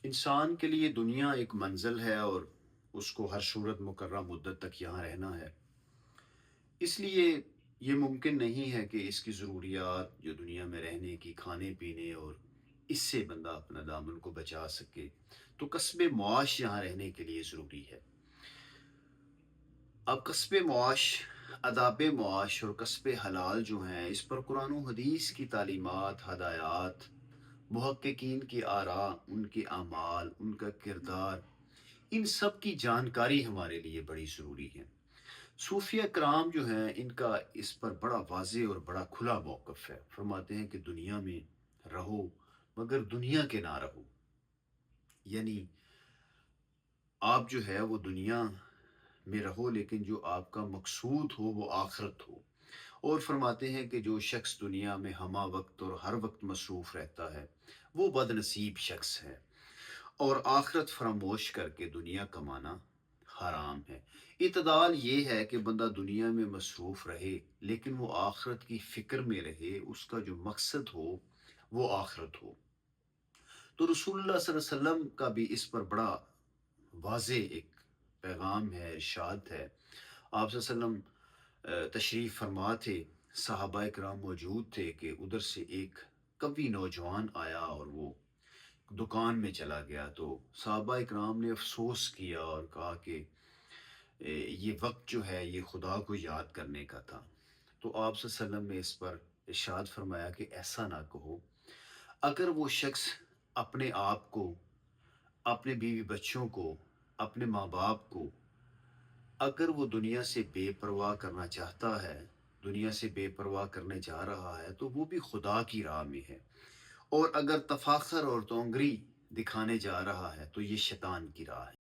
انسان کے لیے دنیا ایک منزل ہے اور اس کو ہر صورت مقررہ مدت تک یہاں رہنا ہے۔ اس لیے یہ ممکن نہیں ہے کہ اس کی ضروریات جو دنیا میں رہنے کی، کھانے پینے اور اس سے بندہ اپنا دامن کو بچا سکے، تو کسب معاش یہاں رہنے کے لیے ضروری ہے۔ اب کسب معاش، آداب معاش اور کسب حلال جو ہیں، اس پر قرآن و حدیث کی تعلیمات، ہدایات، محققین کی آراء، ان کے اعمال، ان کا کردار، ان سب کی جانکاری ہمارے لیے بڑی ضروری ہے۔ صوفیہ کرام جو ہیں، ان کا اس پر بڑا واضح اور بڑا کھلا موقف ہے۔ فرماتے ہیں کہ دنیا میں رہو مگر دنیا کے نہ رہو، یعنی آپ جو ہے وہ دنیا میں رہو لیکن جو آپ کا مقصود ہو وہ آخرت ہو۔ اور فرماتے ہیں کہ جو شخص دنیا میں ہمہ وقت اور ہر وقت مصروف رہتا ہے وہ بد نصیب شخص ہے، اور آخرت فراموش کر کے دنیا کمانا حرام ہے۔ اعتدال یہ ہے کہ بندہ دنیا میں مصروف رہے لیکن وہ آخرت کی فکر میں رہے، اس کا جو مقصد ہو وہ آخرت ہو۔ تو رسول اللہ صلی اللہ علیہ وسلم کا بھی اس پر بڑا واضح ایک پیغام ہے، ارشاد ہے۔ آپ صلی اللہ علیہ وسلم تشریف فرما تھے، صحابہ کرام موجود تھے کہ ادھر سے ایک قوی نوجوان آیا اور وہ دکان میں چلا گیا، تو صحابہ کرام نے افسوس کیا اور کہا کہ یہ وقت جو ہے یہ خدا کو یاد کرنے کا تھا۔ تو آپ صلی اللہ علیہ وسلم نے اس پر ارشاد فرمایا کہ ایسا نہ کہو، اگر وہ شخص اپنے آپ کو، اپنے بیوی بچوں کو، اپنے ماں باپ کو، اگر وہ دنیا سے بے پرواہ کرنا چاہتا ہے، دنیا سے بے پرواہ کرنے جا رہا ہے، تو وہ بھی خدا کی راہ میں ہے، اور اگر تفاخر اور تونگری دکھانے جا رہا ہے تو یہ شیطان کی راہ ہے۔